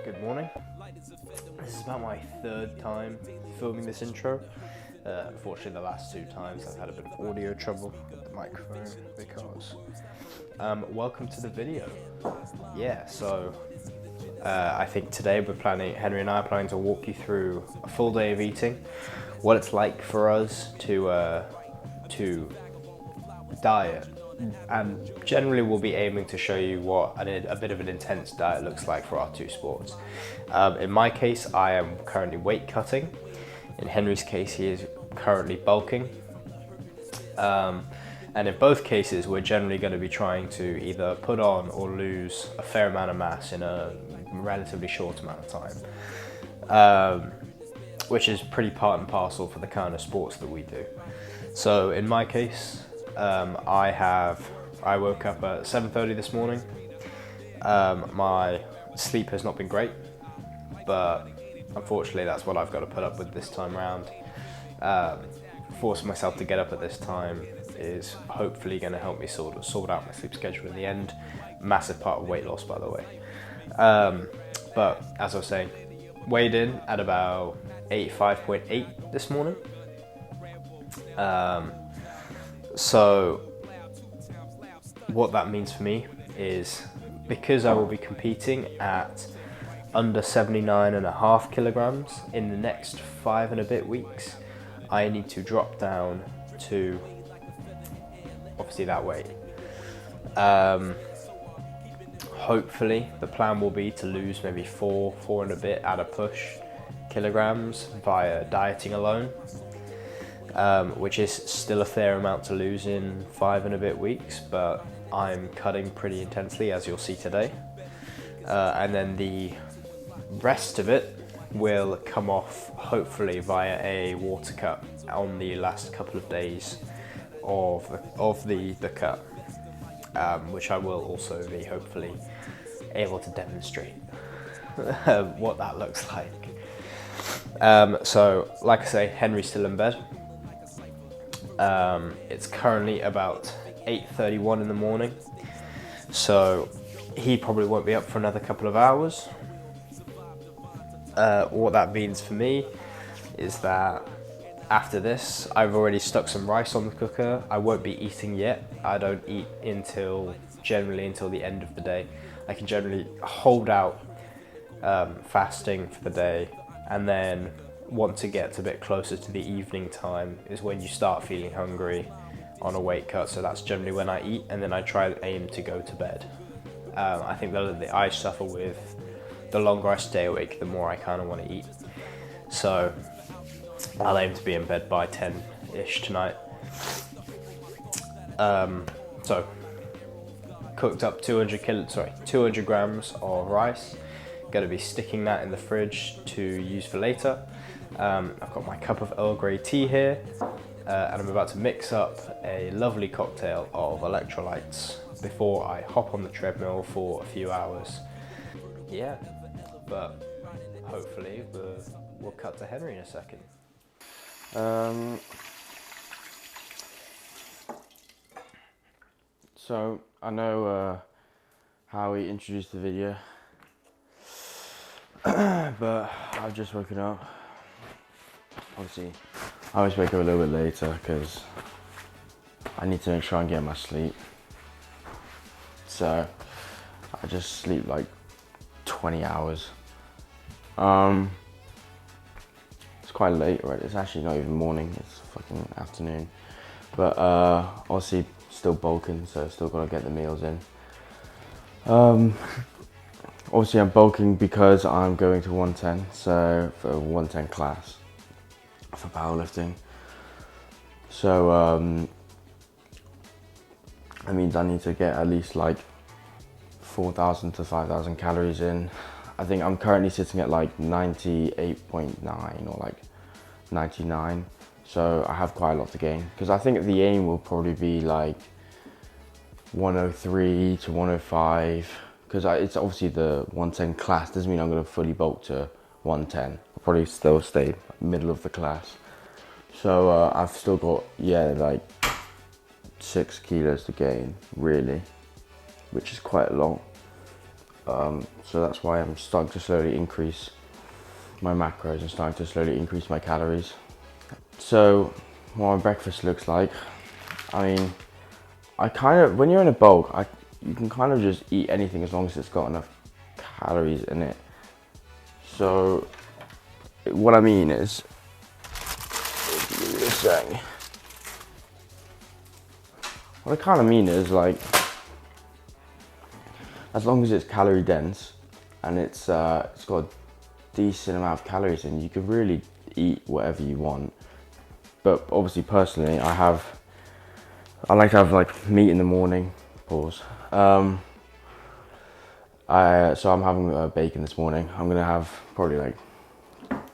Good morning. This is about my third time filming this intro. Unfortunately, the last two times I've had a bit of audio trouble with the microphone because welcome to the video. I think today Henry and I are planning to walk you through a full day of eating, what it's like for us to diet, and generally we'll be aiming to show you what a bit of an intense diet looks like for our two sports. In my case, I am currently weight cutting. In Henry's case, he is currently bulking. And in both cases, we're generally going to be trying to either put on or lose a fair amount of mass in a relatively short amount of time, which is pretty part and parcel for the kind of sports that we do. So in my case, I woke up at 7:30 this morning. My sleep has not been great, but unfortunately that's what I've got to put up with this time around. Forcing myself to get up at this time is hopefully going to help me sort out my sleep schedule in the end. Massive part of weight loss, by the way. But as I was saying, weighed in at about 85.8 this morning. So what that means for me is, because I will be competing at under 79.5 kilograms in the next 5 and a bit weeks, I need to drop down to obviously that weight. Hopefully the plan will be to lose maybe 4 and a bit at a push kilograms via dieting alone, which is still a fair amount to lose in 5 and a bit weeks, but I'm cutting pretty intensely, as you'll see today. And then the rest of it will come off hopefully via a water cut on the last couple of days of the cut, which I will also be hopefully able to demonstrate what that looks like. So like I say, Henry's still in bed. It's currently about 8:31 in the morning, so he probably won't be up for another couple of hours. What that means for me is that after this, I've already stuck some rice on the cooker. I won't be eating yet. I don't eat generally until the end of the day. I can generally hold out fasting for the day, and then once it gets a bit closer to the evening time is when you start feeling hungry on a weight cut. So that's generally when I eat, and then I try to aim to go to bed. I think that I suffer with the longer I stay awake, the more I kind of want to eat. So I'll aim to be in bed by 10-ish tonight. So cooked up 200 grams of rice. Going to be sticking that in the fridge to use for later. I've got my cup of Earl Grey tea here, and I'm about to mix up a lovely cocktail of electrolytes before I hop on the treadmill for a few hours. Yeah, but hopefully we'll cut to Henry in a second. So I know how we introduced the video, but I've just woken up. Obviously, I always wake up a little bit later because I need to make sure I get my sleep. So I just sleep like 20 hours. It's quite late, right? It's actually not even morning, it's fucking afternoon. But obviously still bulking, so still gotta get the meals in. Obviously I'm bulking because I'm going to 110, so for a 110 class for powerlifting. So that means I need to get at least like 4,000 to 5,000 calories in. I think I'm currently sitting at like 98.9 or like 99. So I have quite a lot to gain, because I think the aim will probably be like 103 to 105, because it's obviously the 110 class. Doesn't mean I'm going to fully bulk to 110. I'll probably still stay middle of the class. So I've still got, like 6 kilos to gain, really, which is quite a lot. So that's why I'm starting to slowly increase my macros and starting to slowly increase my calories. So what my breakfast looks like, I mean, when you're in a bulk, you can kind of just eat anything as long as it's got enough calories in it. So what I mean is, what I kind of mean is like, as long as it's calorie dense and it's got a decent amount of calories in, you can really eat whatever you want. But obviously, personally, I like to have like meat in the morning. Pause. So I'm having bacon this morning. I'm gonna have probably like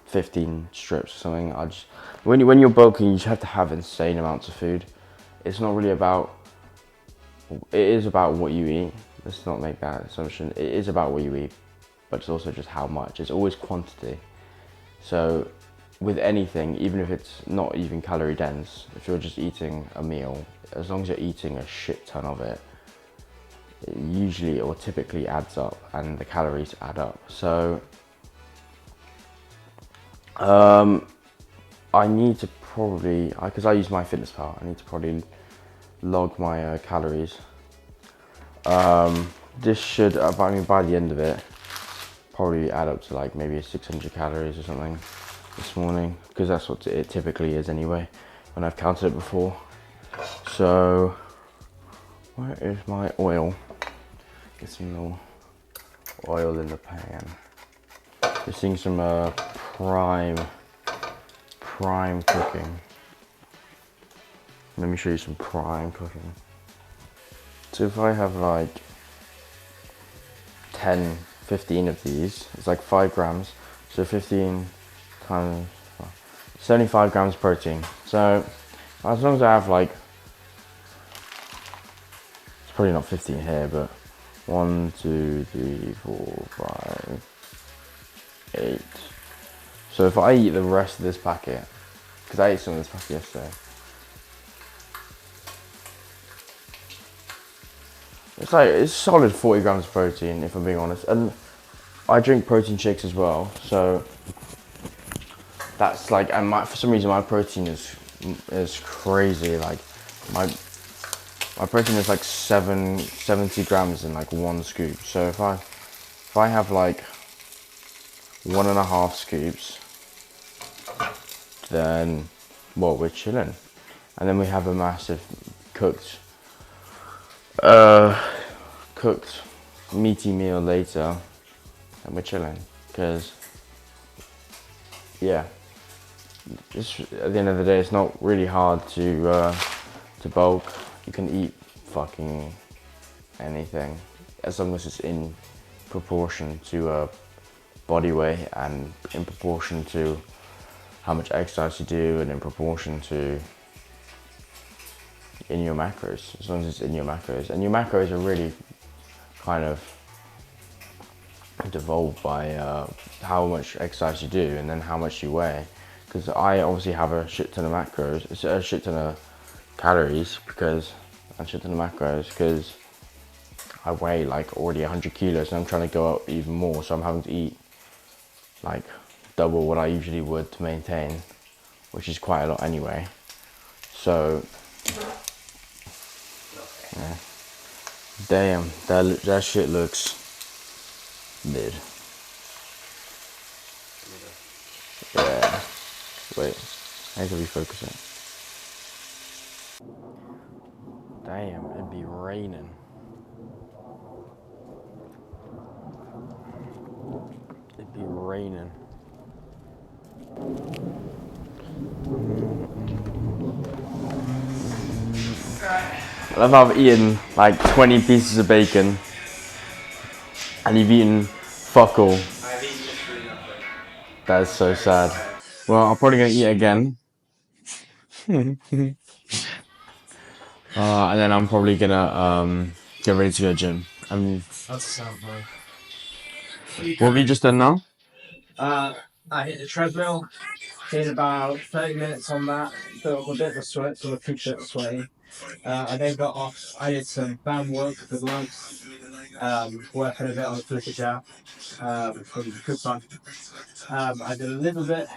15 strips or something. When you're bulking, you just have to have insane amounts of food. It's not really about. It is about what you eat. Let's not make that assumption. It is about what you eat, but it's also just how much. It's always quantity. So with anything, even if it's not even calorie dense, if you're just eating a meal, as long as you're eating a shit ton of it, it usually or typically adds up and the calories add up. So I need to probably, because I use MyFitnessPal, I need to probably log my calories. This should, I mean, by the end of it, probably add up to like maybe 600 calories or something this morning, because that's what it typically is anyway when I've counted it before. So where is my oil? Get some little oil in the pan. Just seeing some prime cooking. Let me show you some prime cooking. So if I have like 10, 15 of these, it's like 5 grams. So 15 times 75 grams protein. So as long as I have like, it's probably not 15 here, but 1, 2, 3, 4, 5, 8. So if I eat the rest of this packet, because I ate some of this packet yesterday, it's solid 40 grams of protein, if I'm being honest. And I drink protein shakes as well, so that's like, and for some reason my protein is crazy. Like my protein is like 70 grams in like 1 scoop. So if I have like 1.5 scoops, then well, we're chilling. And then we have a massive cooked meaty meal later, and we're chilling. Because yeah, at the end of the day, it's not really hard to bulk. You can eat fucking anything as long as it's in proportion to body weight and in proportion to how much exercise you do and in proportion to in your macros, as long as it's in your macros. And your macros are really kind of devolved by how much exercise you do and then how much you weigh. Because I obviously have a shit ton of macros, it's a shit ton of calories because I weigh like already 100 kilos and I'm trying to go up even more, so I'm having to eat like double what I usually would to maintain, which is quite a lot anyway. So yeah. Damn, that shit looks mid. Yeah. Wait, I need to refocus it. Damn, it'd be raining. It'd be raining. I love how I've eaten like 20 pieces of bacon and you've eaten fuck all. I've eaten literally nothing. That is so sad. Well, I'm probably gonna eat again. And then I'm probably gonna get ready to go to the gym. That's a sound, bro. What have you just done now? I hit the treadmill, did about 30 minutes on that, built up a bit of a sweat, so I could get sweaty. I then got off, I did some band work with the lads, working a bit on the flicker jab, which was good fun. I did a little bit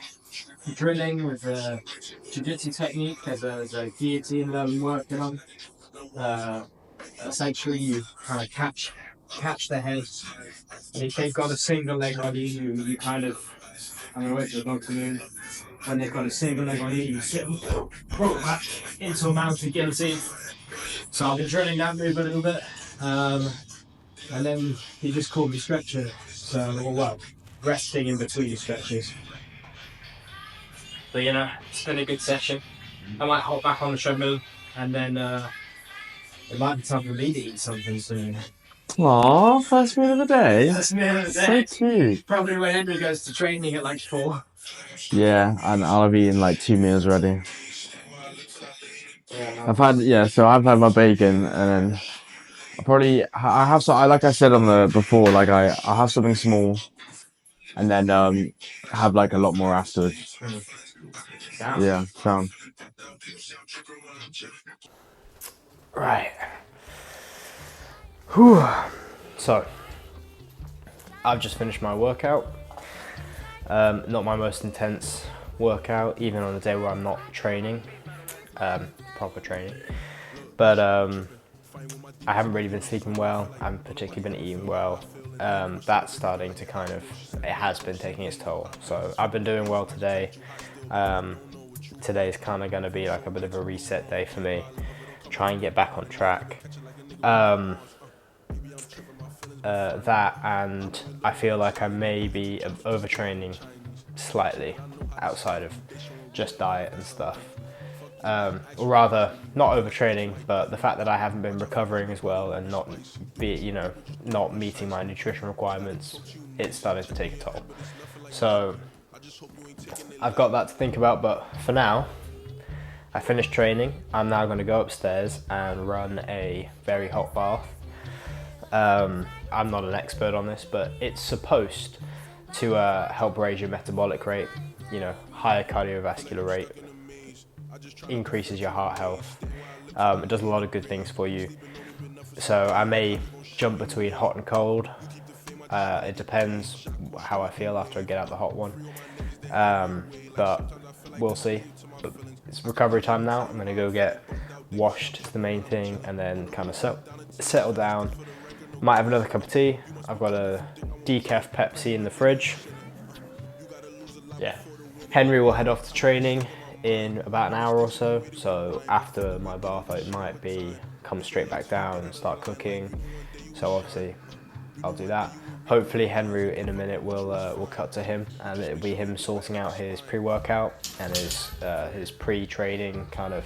drilling with the jiu-jitsu technique. There's a guillotine that I'm working on. Essentially, you kind of catch the head, and if they've got a single leg on you, you kind of, I'm going to wait for the dog to move. When they've got a single leg on you, you sit and roll back into a mounted guillotine. So I've been drilling that move a little bit. And then he just called me stretcher. So, well, resting in between stretches. But it's been a good session. I might hop back on the treadmill, and then it might be time for me to eat something soon. Aww, first meal of the day. First meal of the day. So cute. Probably when Henry goes to training at like 4. Yeah, and I'll have eaten like 2 meals already. Yeah, I've had my bacon, and then I have some, like I said on the before, like I have something small, and then have like a lot more afterwards. Yeah, sound. Right. Whew. So, I've just finished my workout. Not my most intense workout, even on a day where I'm not training, proper training. But I haven't really been sleeping well. I haven't particularly been eating well. That's starting to it has been taking its toll. So I've been doing well today. Today's kind of going to be like a bit of a reset day for me. Try and get back on track. That, and I feel like I may be overtraining slightly outside of just diet and stuff. Or rather, not overtraining, but the fact that I haven't been recovering as well and not meeting my nutrition requirements, it's starting to take a toll. So I've got that to think about, but for now, I finished training. I'm now going to go upstairs and run a very hot bath. I'm not an expert on this, but it's supposed to help raise your metabolic rate, higher cardiovascular rate, increases your heart health. It does a lot of good things for you. So I may jump between hot and cold. It depends how I feel after I get out the hot one. But we'll see. But it's recovery time now. I'm going to go get washed, is the main thing, and then kind of settle down. Might have another cup of tea. I've got a decaf Pepsi in the fridge. Yeah. Henry will head off to training in about an hour or so. So after my bath, it might be come straight back down and start cooking. So obviously, I'll do that. Hopefully, Henry in a minute will cut to him, and it'll be him sorting out his pre-workout and his pre-training kind of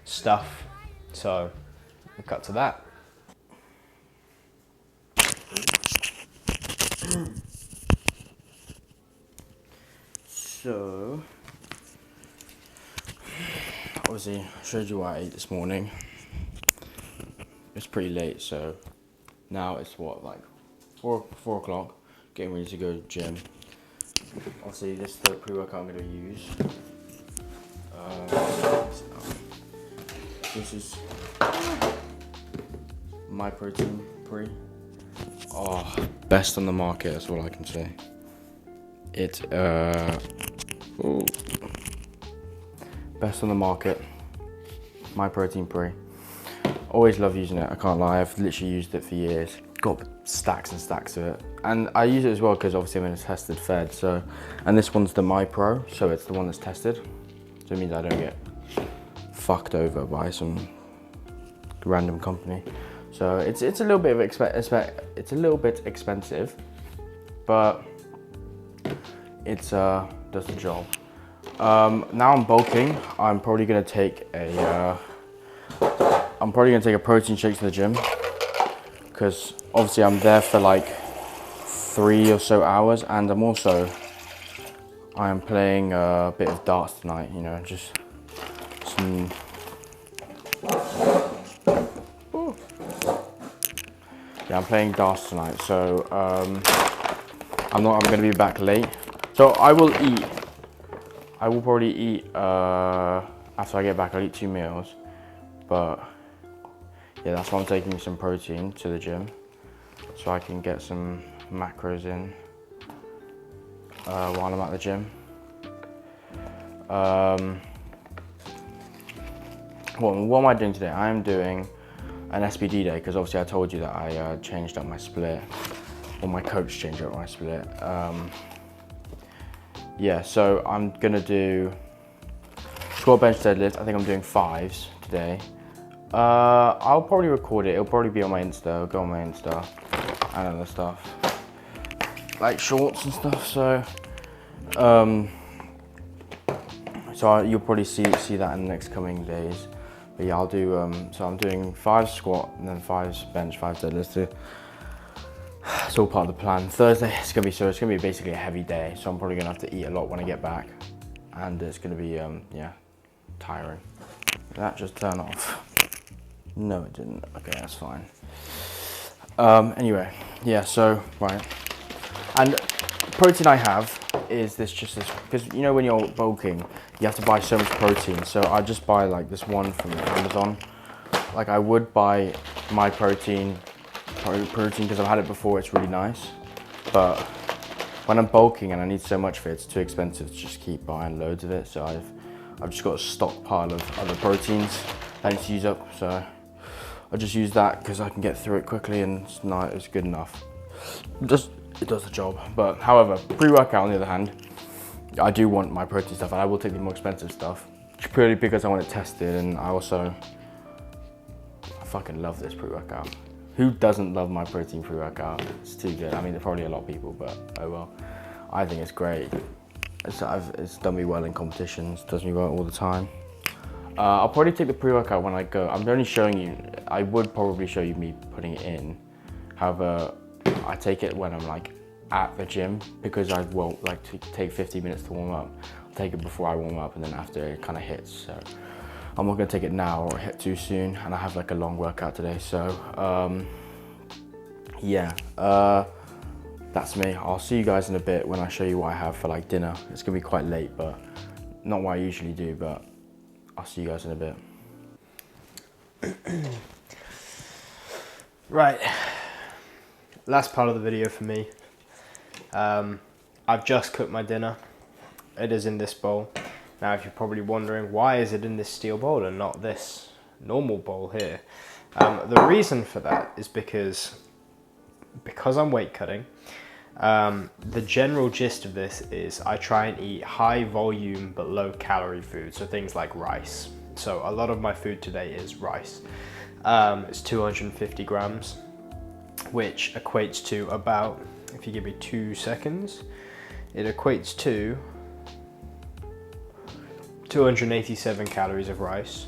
stuff. So we'll cut to that. So, obviously, I showed you what I ate this morning. It's pretty late, so now it's like 4 o'clock, getting ready to go to the gym. Obviously, this is the pre-workout I'm going to use. This is my protein pre. Oh, best on the market, that's all I can say. Best on the market, my protein pre. Always love using it, I can't lie, I've literally used it for years. Got stacks and stacks of it. And I use it as well because obviously I'm in a tested fed, so, and this one's the My Pro, so it's the one that's tested. So it means I don't get fucked over by some random company. So it's a little bit expensive, but it's does the job. Now I'm bulking. I'm probably gonna take a protein shake to the gym because obviously I'm there for like 3 or so hours, and I am playing a bit of darts tonight. Just some. Yeah, I'm playing darts tonight, so I'm going to be back late. So I will probably eat after I get back. I'll eat 2 meals, but yeah, that's why I'm taking some protein to the gym. so I can get some macros in while I'm at the gym. What am I doing today? I am doing an SBD day because obviously I told you that I changed up my split, or my coach changed up my split. Yeah, so I'm gonna do squat, bench, deadlift. I think I'm doing 5s today. I'll probably record it. It'll probably be on my Insta. It'll go on my Insta and other stuff, like shorts and stuff. So, you'll probably see that in the next coming days. But yeah, I'll do. So I'm doing 5 squat and then 5 bench, 5 deadlifts. It's all part of the plan. Thursday it's gonna be basically a heavy day. So I'm probably gonna have to eat a lot when I get back, and it's gonna be yeah, tiring. Did that just turn off? No, it didn't. Okay, that's fine. Anyway, yeah. So right, and protein I have is this because you know when you're bulking, you have to buy so much protein. So I just buy like this one from Amazon. Like I would buy my protein because I've had it before. It's really nice, but when I'm bulking and I need so much of it, it's too expensive to just keep buying loads of it. So I've just got a stockpile of other proteins that I need to use up. So I just use that because I can get through it quickly and it's good enough. It does the job. But however, pre-workout on the other hand, I do want my protein stuff, and I will take the more expensive stuff purely because I want it tested, and I fucking love this pre-workout. Who doesn't love my protein pre-workout? It's too good. I mean, there are probably a lot of people, but oh well. I think it's great. It's done me well in competitions, does me well all the time. I'll probably take the pre-workout when I go. I'm only showing you, I would probably show you me putting it in. However, I take it when I'm like at the gym because I won't like to take 50 minutes to warm up. I'll take it before I warm up and then after it kind of hits. So I'm not gonna take it now or hit too soon, and I have like a long workout today. So yeah, that's me. I'll see you guys in a bit when I show you what I have for like dinner. It's gonna be quite late, but not what I usually do, but I'll see you guys in a bit. Right, last part of the video for me. I've just cooked my dinner. It is in this bowl. Now, if you're probably wondering, why is it in this steel bowl and not this normal bowl here? The reason for that is because I'm weight cutting. The general gist of this is I try and eat high volume but low calorie food, so things like rice. So a lot of my food today is rice. It's 250 grams, which equates to about, if you give me 2 seconds, it equates to 287 calories of rice.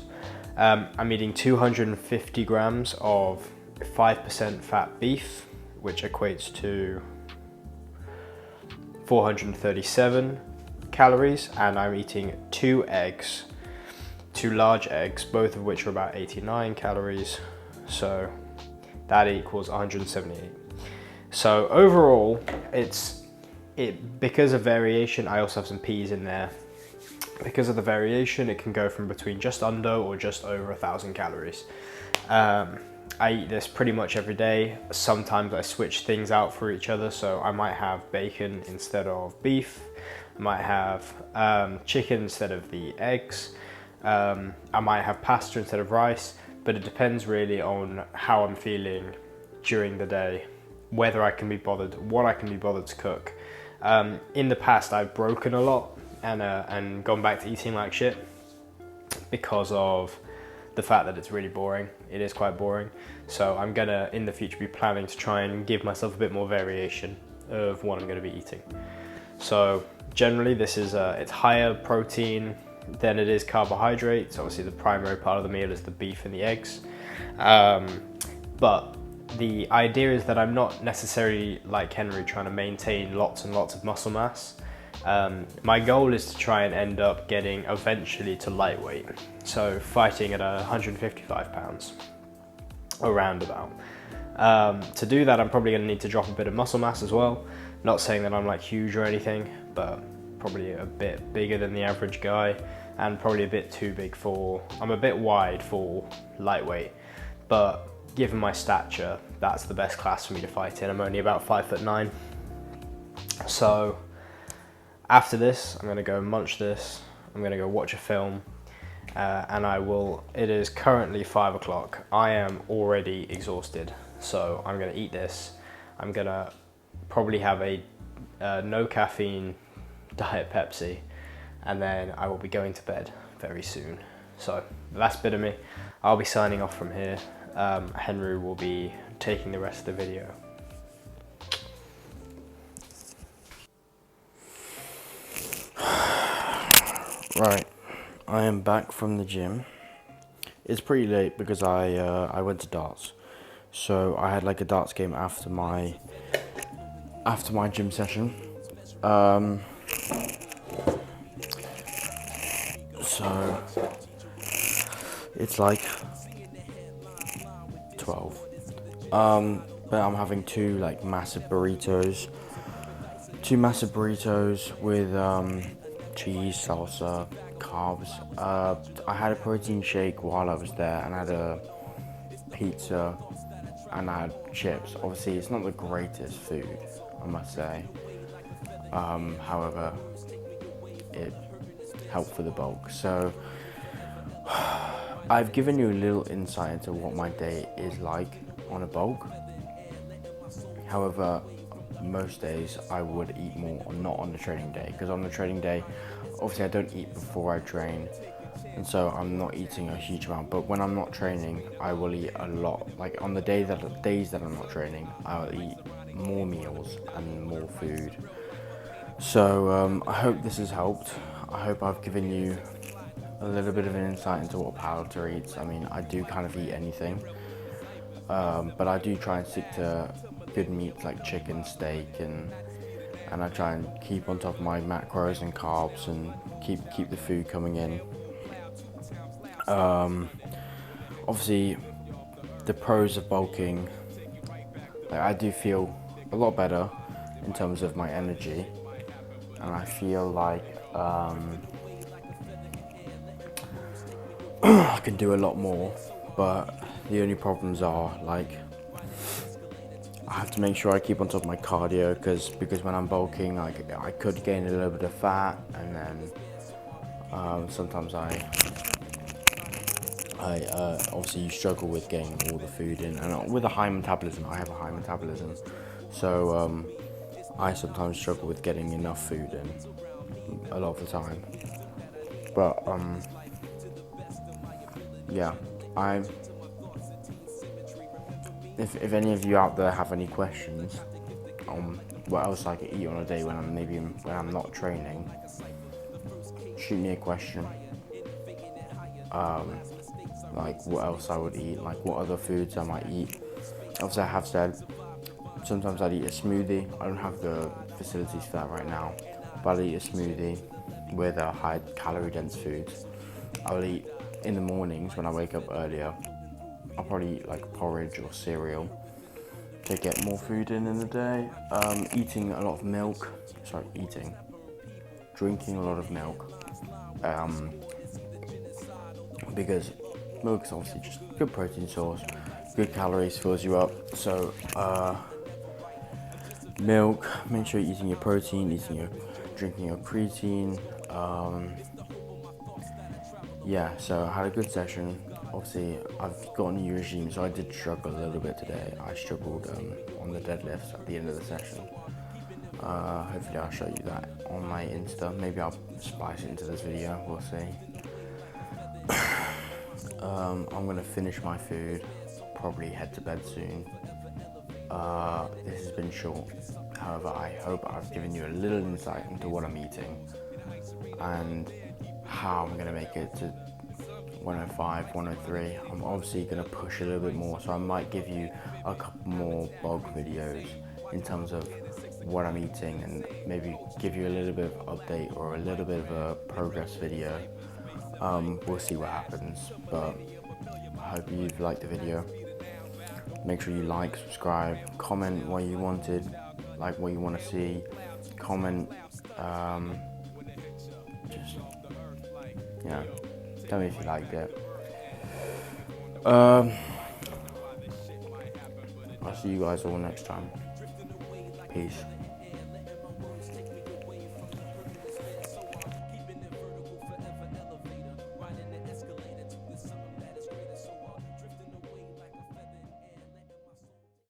I'm eating 250 grams of 5% fat beef, which equates to 437 calories, and I'm eating 2 eggs, 2 large eggs, both of which are about 89 calories. So that equals 178. So overall, because of variation, I also have some peas in there. Because of the variation, it can go from between just under or just over 1,000 calories. I eat this pretty much every day. Sometimes I switch things out for each other, so I might have bacon instead of beef. I might have chicken instead of the eggs. I might have pasta instead of rice, but it depends really on how I'm feeling during the day, whether I can be bothered, what I can be bothered to cook. In the past, I've broken a lot and gone back to eating like shit because of the fact that it's really boring. It is quite boring. So I'm gonna, in the future, be planning to try and give myself a bit more variation of what I'm gonna be eating. So generally this is, it's higher protein than it is carbohydrates. Obviously the primary part of the meal is the beef and the eggs. But the idea is that I'm not necessarily like Henry trying to maintain lots and lots of muscle mass. My goal is to try and end up getting eventually to lightweight. So fighting at 155 pounds, around about. To do that, I'm probably gonna need to drop a bit of muscle mass as well. Not saying that I'm like huge or anything, but probably a bit bigger than the average guy, and probably a bit too big I'm a bit wide for lightweight. But given my stature, that's the best class for me to fight in. I'm only about 5'9". So after this, I'm gonna go munch this. I'm gonna go watch a film, and it is currently 5 o'clock. I am already exhausted, so I'm gonna eat this. I'm gonna probably have a no caffeine Diet Pepsi, and then I will be going to bed very soon. So the last bit of me, I'll be signing off from here. Henry will be taking the rest of the video. Right, I am back from the gym. It's pretty late because I went to darts, so I had like a darts game after my gym session. So it's like 12. But I'm having two massive burritos with cheese, salsa, carbs. I had a protein shake while I was there, and I had a pizza, and I had chips. Obviously, it's not the greatest food, I must say. However, it helped for the bulk. So I've given you a little insight into what my day is like on a bulk. However, most days I would eat more, not on the training day, because on the training day, obviously I don't eat before I train, and so I'm not eating a huge amount. But when I'm not training, I will eat a lot. Like on the days that I'm not training, I'll eat more meals and more food. So I hope this has helped. I hope I've given you a little bit of an insight into what a powerlifter eats. I mean, I do kind of eat anything, but I do try and stick to good meats like chicken, steak, and I try and keep on top of my macros and carbs and keep the food coming in. Obviously, the pros of bulking, I do feel a lot better in terms of my energy, and I feel like I can do a lot more. But the only problems are I have to make sure I keep on top of my cardio, because when I'm bulking, I could gain a little bit of fat, and then sometimes I obviously you struggle with getting all the food in, and with a high metabolism, I have a high metabolism, so I sometimes struggle with getting enough food in a lot of the time. But yeah, If any of you out there have any questions on what else I could eat on a day when I'm not training, shoot me a question. Like what else I would eat, like what other foods I might eat. Obviously, I have said sometimes I'd eat a smoothie. I don't have the facilities for that right now, but I'll eat a smoothie with high calorie dense foods. I'll eat in the mornings when I wake up earlier. I'll probably eat like porridge or cereal to get more food in the day. Drinking a lot of milk, because milk is obviously just a good protein source, good calories, fills you up. So milk, make sure you're eating your protein, drinking your creatine. Yeah, so I had a good session. Obviously, I've got a new regime, so I did struggle a little bit today. I struggled on the deadlifts at the end of the session. Hopefully I'll show you that on my Insta. Maybe I'll splice it into this video, we'll see. I'm gonna finish my food, probably head to bed soon. This has been short. However, I hope I've given you a little insight into what I'm eating and how I'm gonna make it to 105, 103. I'm obviously going to push a little bit more, so I might give you a couple more bulk videos in terms of what I'm eating, and maybe give you a little bit of update or a little bit of a progress video. We'll see what happens, but I hope you've liked the video. Make sure you like, subscribe, comment what you wanted, like what you want to see, comment, just, you know, tell me if you liked it. see you guys all next time. Peace.